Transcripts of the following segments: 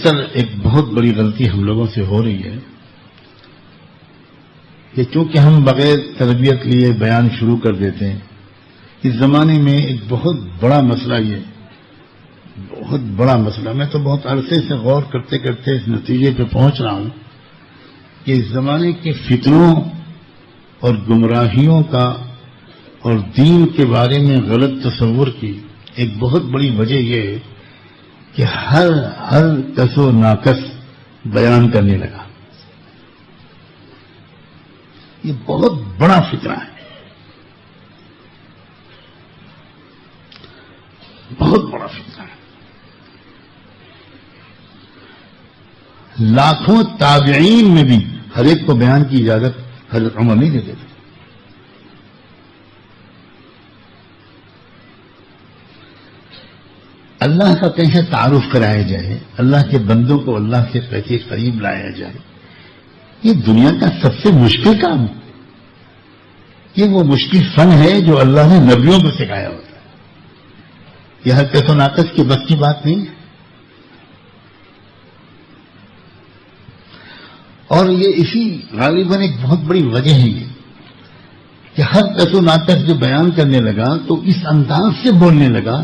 اکثر ایک بہت بڑی غلطی ہم لوگوں سے ہو رہی ہے کہ چونکہ ہم بغیر تربیت لیے بیان شروع کر دیتے ہیں. اس زمانے میں ایک بہت بڑا مسئلہ یہ بہت بڑا مسئلہ، میں تو بہت عرصے سے غور کرتے کرتے اس نتیجے پہ پہنچ رہا ہوں کہ اس زمانے کے فتنوں اور گمراہیوں کا اور دین کے بارے میں غلط تصور کی ایک بہت بڑی وجہ یہ ہے کہ ہر کس و ناقص بیان کرنے لگا. یہ بہت بڑا فتنہ ہے، بہت بڑا فتنہ ہے. لاکھوں تابعین میں بھی ہر ایک کو بیان کی اجازت حضرت عمر نہیں دیتے تھے. اللہ کا کیسے تعارف کرایا جائے، اللہ کے بندوں کو اللہ سے کیسے قریب لایا جائے، یہ دنیا کا سب سے مشکل کام ہے. یہ وہ مشکل فن ہے جو اللہ نے نبیوں کو سکھایا ہوتا ہے. یہ ہر کس و ناقص کی بس کی بات نہیں ہے. اور یہ اسی غالباً ایک بہت بڑی وجہ ہے یہ کہ ہر کس و ناقص جو بیان کرنے لگا تو اس انداز سے بولنے لگا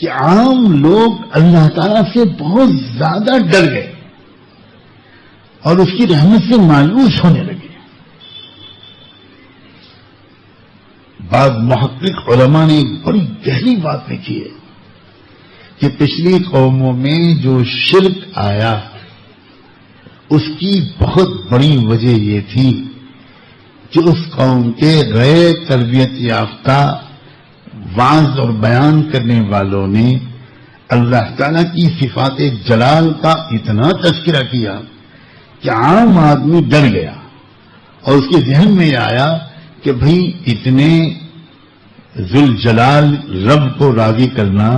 کہ عام لوگ اللہ تعالیٰ سے بہت زیادہ ڈر گئے اور اس کی رحمت سے مایوس ہونے لگے. بعض محقق علماء نے ایک بڑی گہری بات لکھی ہے کہ پچھلی قوموں میں جو شرک آیا اس کی بہت بڑی وجہ یہ تھی کہ اس قوم کے غیر تربیت یافتہ وعظ اور بیان کرنے والوں نے اللہ تعالیٰ کی صفات جلال کا اتنا تذکرہ کیا کہ عام آدمی ڈر گیا اور اس کے ذہن میں یہ آیا کہ بھئی اتنے ذوالجلال رب کو راضی کرنا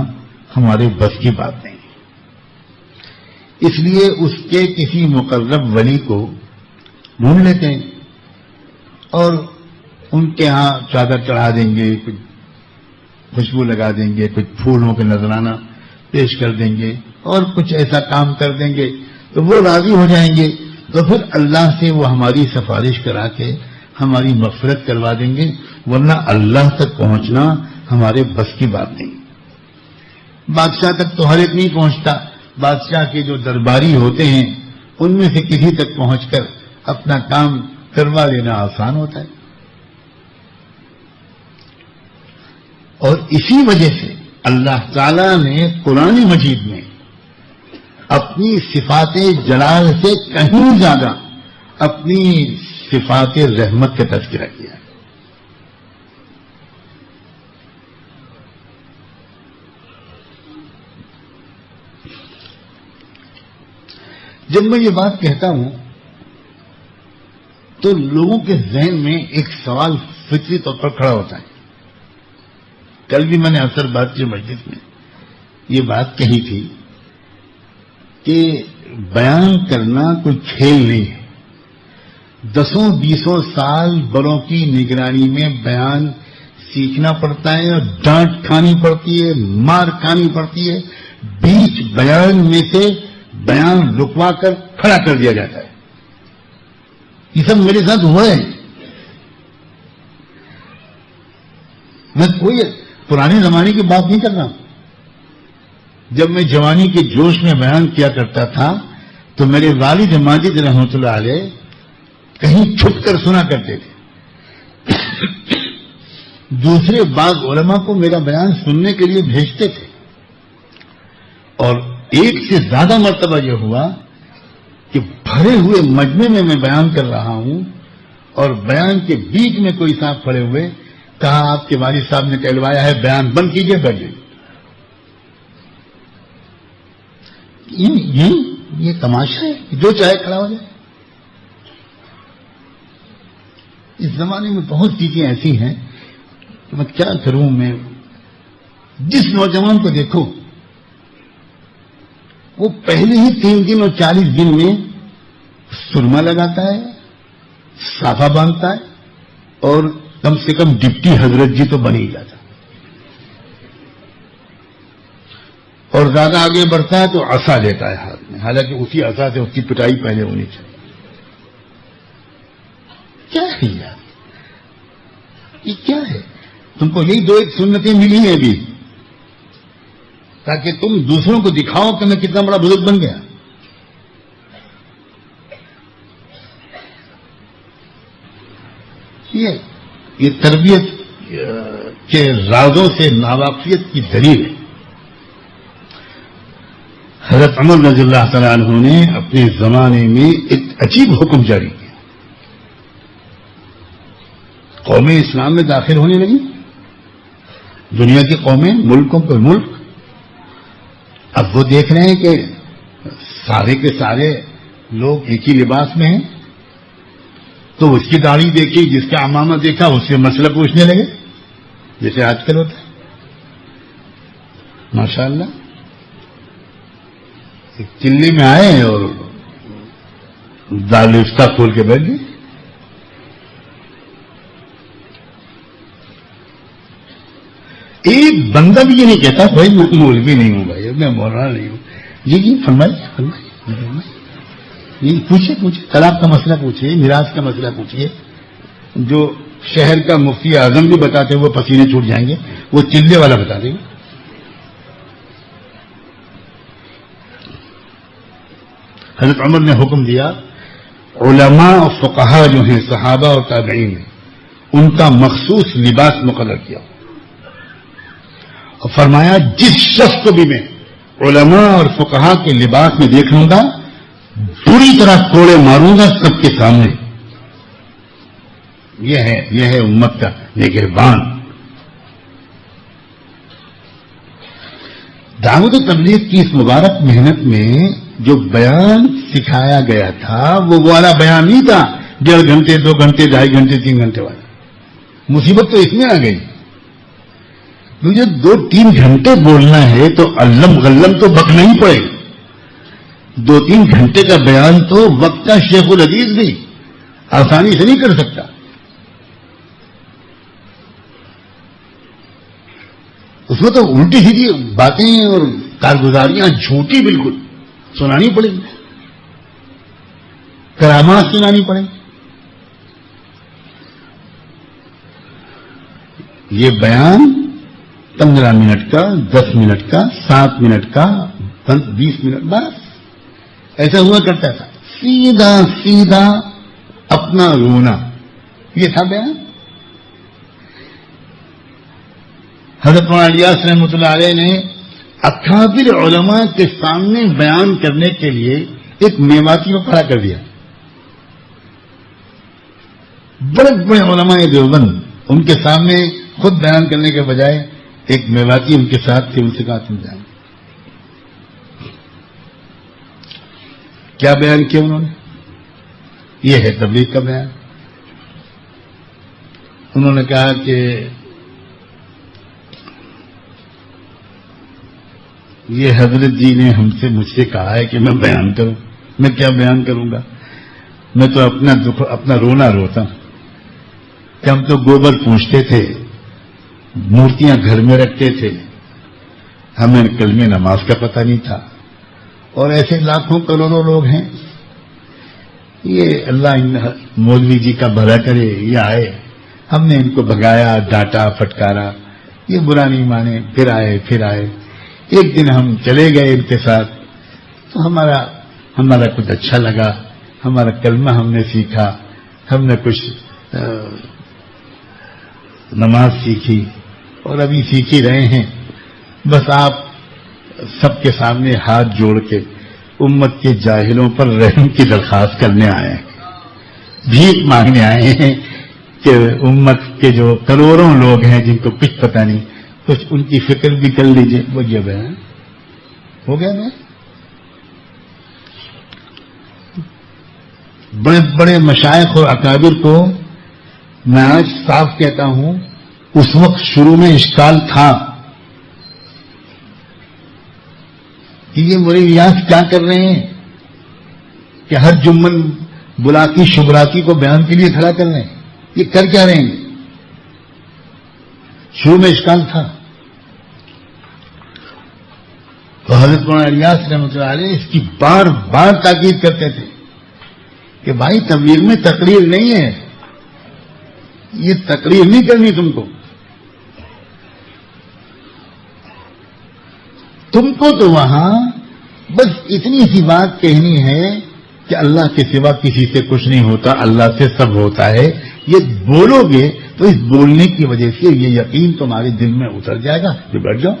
ہمارے بس کی بات نہیں. اس لیے اس کے کسی مقرب ولی کو ڈھونڈ لیتے ہیں اور ان کے ہاں چادر چڑھا دیں گے، کچھ خوشبو لگا دیں گے، کچھ پھولوں کے نذرانہ پیش کر دیں گے اور کچھ ایسا کام کر دیں گے تو وہ راضی ہو جائیں گے. تو پھر اللہ سے وہ ہماری سفارش کرا کے ہماری مغفرت کروا دیں گے، ورنہ اللہ تک پہنچنا ہمارے بس کی بات نہیں. بادشاہ تک تو ہر ایک نہیں پہنچتا. بادشاہ کے جو درباری ہوتے ہیں ان میں سے کسی تک پہنچ کر اپنا کام کروا لینا آسان ہوتا ہے. اور اسی وجہ سے اللہ تعالیٰ نے قرآن مجید میں اپنی صفات جلال سے کہیں زیادہ اپنی صفات رحمت کا تذکرہ کیا. جب میں یہ بات کہتا ہوں تو لوگوں کے ذہن میں ایک سوال فطری طور پر کھڑا ہوتا ہے. کل بھی میں نے اثر بات کی مجلس میں یہ بات کہی تھی کہ بیان کرنا کوئی کھیل نہیں ہے. 10-20 سال بڑوں کی نگرانی میں بیان سیکھنا پڑتا ہے اور ڈانٹ کھانی پڑتی ہے، مار کھانی پڑتی ہے. بیچ بیان میں سے بیان رکوا کر کھڑا کر دیا جاتا ہے. یہ سب میرے ساتھ ہوا ہے. میں کوئی پرانے زمانے کی بات نہیں کر رہا. جب میں جوانی کے جوش میں بیان کیا کرتا تھا تو میرے والد ماجد رحمۃ اللہ علیہ کہیں چھپ کر سنا کرتے تھے. دوسرے بعض علماء کو میرا بیان سننے کے لیے بھیجتے تھے. اور ایک سے زیادہ مرتبہ یہ ہوا کہ بھرے ہوئے مجمع میں میں بیان کر رہا ہوں اور بیان کے بیچ میں کوئی صاحب کھڑے ہوئے، کہا آپ کے والد صاحب نے کہلوایا ہے، بیان بند کیجئے، بیٹھ جائیے. یہ تماشا ہے، جو چاہے کھڑا ہو جائے. اس زمانے میں بہت چیزیں ایسی ہیں کہ میں کیا کروں. میں جس نوجوان کو دیکھو وہ پہلے ہی 3 دن اور 40 دن میں سرما لگاتا ہے، صافہ باندھتا ہے اور کم سے کم ڈپٹی حضرت جی تو بن ہی جاتا. اور زیادہ آگے بڑھتا ہے تو عصا لیتا ہے ہاتھ میں. حالانکہ اسی عصا سے اس کی پٹائی پہلے ہونی چاہیے. کیا ہے یار؟ یہ کیا ہے؟ تم کو یہی دو ایک سنتیں ملی ہیں ابھی تاکہ تم دوسروں کو دکھاؤ کہ میں کتنا بڑا بزرگ بن گیا. یہ تربیت کے رازوں سے ناواقفیت کی دلیل ہے. حضرت عمر رضی اللہ تعالیٰ عنہ نے اپنے زمانے میں ایک عجیب حکم جاری کیا. قومیں اسلام میں داخل ہونے لگی، دنیا کی قومیں، ملکوں کے ملک. اب وہ دیکھ رہے ہیں کہ سارے کے سارے لوگ ایک ہی لباس میں ہیں، تو اس کی داڑھی دیکھی، جس کا عمامہ دیکھا، اس سے مسئلہ پوچھنے لگے، جیسے آج کل ہوتا ہے. ماشاء اللہ، ایک چلی میں آئے اور دارالفتہ کھول کے بیٹھ گئے. ایک بندہ بھی یہ نہیں کہتا بھائی میں مولوی نہیں ہوں، بھائی میں مولانا نہیں ہوں. جی فرمائیے یہ پوچھیے طلاق کا مسئلہ پوچھیے، میراث کا مسئلہ پوچھیے. جو شہر کا مفتی اعظم بھی بتاتے وہ پسینے چھوٹ جائیں گے، وہ چلے والا بتا دیں گے. حضرت عمر نے حکم دیا، علماء اور فقہا جو ہیں صحابہ اور تابعین ہیں، ان کا مخصوص لباس مقرر کیا اور فرمایا جس شخص کو بھی میں علماء اور فقہا کے لباس میں دیکھ لوں گا پوری طرح کوڑے ماروں گا سب کے سامنے. یہ ہے امت کا نگہبان. دعوت و تبلیغ کی اس مبارک محنت میں جو بیان سکھایا گیا تھا وہ والا بیان نہیں تھا 1.5 گھنٹے 2 گھنٹے 2.5 گھنٹے 3 گھنٹے والا. مصیبت تو اس میں آ گئی. مجھے 2-3 گھنٹے بولنا ہے تو علم غلم تو بکنا ہی پڑے گا. 2-3 گھنٹے کا بیان تو وقت کا شیخ الحدیث بھی آسانی سے نہیں کر سکتا. اس میں تو الٹی سیدھی باتیں اور کارگزاریاں جھوٹی بالکل سنانی پڑیں گی، کرامات سنانی پڑیں گی. یہ بیان 15 منٹ کا، 10 منٹ کا، 7 منٹ کا، 20 منٹ بس ایسا ہوا کرتا تھا. سیدھا سیدھا اپنا رونا، یہ تھا بیان. حضرت مولانا الیاس رحمۃ اللہ علیہ نے اکابر علماء کے سامنے بیان کرنے کے لیے ایک میواتی کو کھڑا کر دیا. بڑے بڑے علماء دیوبند ان کے سامنے خود بیان کرنے کے بجائے ایک میواتی ان کے ساتھ تھے، ان سے کہا تم جائیں. کیا بیان کیا انہوں نے؟ یہ ہے تبلیغ کا بیان. انہوں نے کہا کہ یہ حضرت جی نے مجھ سے کہا ہے کہ میں بیان کروں. میں کیا بیان کروں گا؟ میں تو اپنا دکھ، اپنا رونا روتا ہوں کہ ہم تو گوبر پوچھتے تھے، مورتیاں گھر میں رکھتے تھے، ہمیں کلمہ نماز کا پتہ نہیں تھا. اور ایسے لاکھوں کروڑوں لوگ ہیں. یہ اللہ مولوی جی کا بھلا کرے، یہ آئے، ہم نے ان کو بھگایا، ڈانٹا، پھٹکارا، یہ برا نہیں مانے، پھر آئے. ایک دن ہم چلے گئے ان کے ساتھ تو ہمارا کچھ اچھا لگا، ہمارا کلمہ ہم نے سیکھا، ہم نے کچھ نماز سیکھی اور ابھی سیکھ ہی رہے ہیں. بس آپ سب کے سامنے ہاتھ جوڑ کے امت کے جاہلوں پر رحم کی درخواست کرنے آئے ہیں، بھیک مانگنے آئے ہیں کہ امت کے جو کروڑوں لوگ ہیں جن کو کچھ پتہ نہیں، کچھ ان کی فکر بھی کر لیجئے. وہ یہ بیان ہو گیا. میں بڑے بڑے مشائخ اور اکابر کو میں آج صاف کہتا ہوں، اس وقت شروع میں اشکال تھا کہ یہ مریدیات کیا کر رہے ہیں کہ ہر جمن بلاکی شبراتی کو بیان کے لیے کھڑا کر رہے ہیں، یہ کر کیا رہے ہیں؟ شروع میں اشکال تھا. تو حضرت مولانا الیاس رحمۃ اللہ علیہ اس کی بار بار تاکید کرتے تھے کہ بھائی تبلیغ میں تقریر نہیں ہے، یہ تقریر نہیں کرنی تم کو تو وہاں بس اتنی سی بات کہنی ہے کہ اللہ کے سوا کسی سے کچھ نہیں ہوتا، اللہ سے سب ہوتا ہے. یہ بولو گے تو اس بولنے کی وجہ سے یہ یقین تمہارے دل میں اتر جائے گا کہ بیٹھ جاؤ.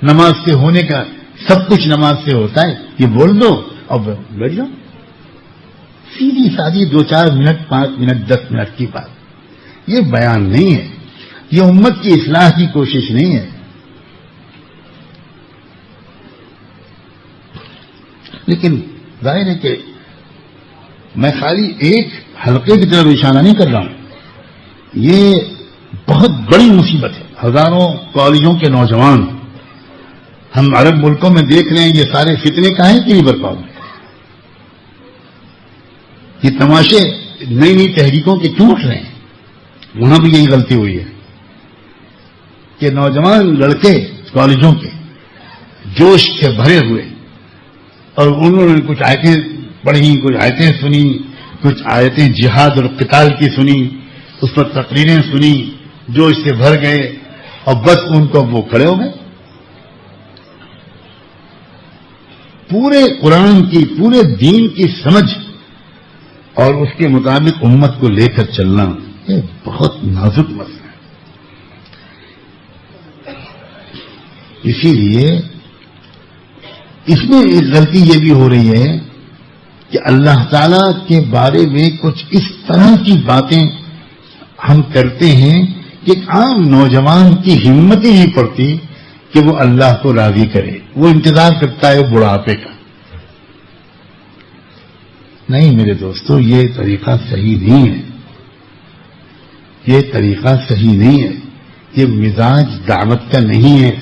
نماز سے ہونے کا سب کچھ نماز سے ہوتا ہے، یہ بول دو اور بیٹھ جاؤ. سیدھی سادی 2-4 منٹ 5 منٹ 10 منٹ کی بات. یہ بیان نہیں ہے، یہ امت کی اصلاح کی کوشش نہیں ہے. لیکن ظاہر ہے کہ میں خالی ایک حلقے کی طرف اشارہ نہیں کر رہا ہوں. یہ بہت بڑی مصیبت ہے. ہزاروں کالجوں کے نوجوان ہم عرب ملکوں میں دیکھ رہے ہیں، یہ سارے فتنے کہاں کے لیے برپا ہوئے؟ یہ تماشے نئی نئی تحریکوں کے کیوں اٹھ رہے ہیں؟ وہاں بھی یہی غلطی ہوئی ہے کہ نوجوان لڑکے کالجوں کے جوش سے بھرے ہوئے اور انہوں نے کچھ آیتیں پڑھی، کچھ آیتیں سنی، کچھ آیتیں جہاد اور قتال کی سنی، اس پر تقریریں سنی، جوش سے بھر گئے اور بس ان کو وہ کھڑے ہو گئے. پورے قرآن کی، پورے دین کی سمجھ اور اس کے مطابق امت کو لے کر چلنا یہ بہت نازک مسئلہ ہے. اسی لیے اس میں ایک غلطی یہ بھی ہو رہی ہے کہ اللہ تعالی کے بارے میں کچھ اس طرح کی باتیں ہم کرتے ہیں کہ عام نوجوان کی ہمت ہی نہیں پڑتی کہ وہ اللہ کو راضی کرے. وہ انتظار کرتا ہے بڑھاپے کا. نہیں میرے دوستو، یہ طریقہ صحیح نہیں ہے. یہ طریقہ صحیح نہیں ہے. یہ مزاج دعوت کا نہیں ہے.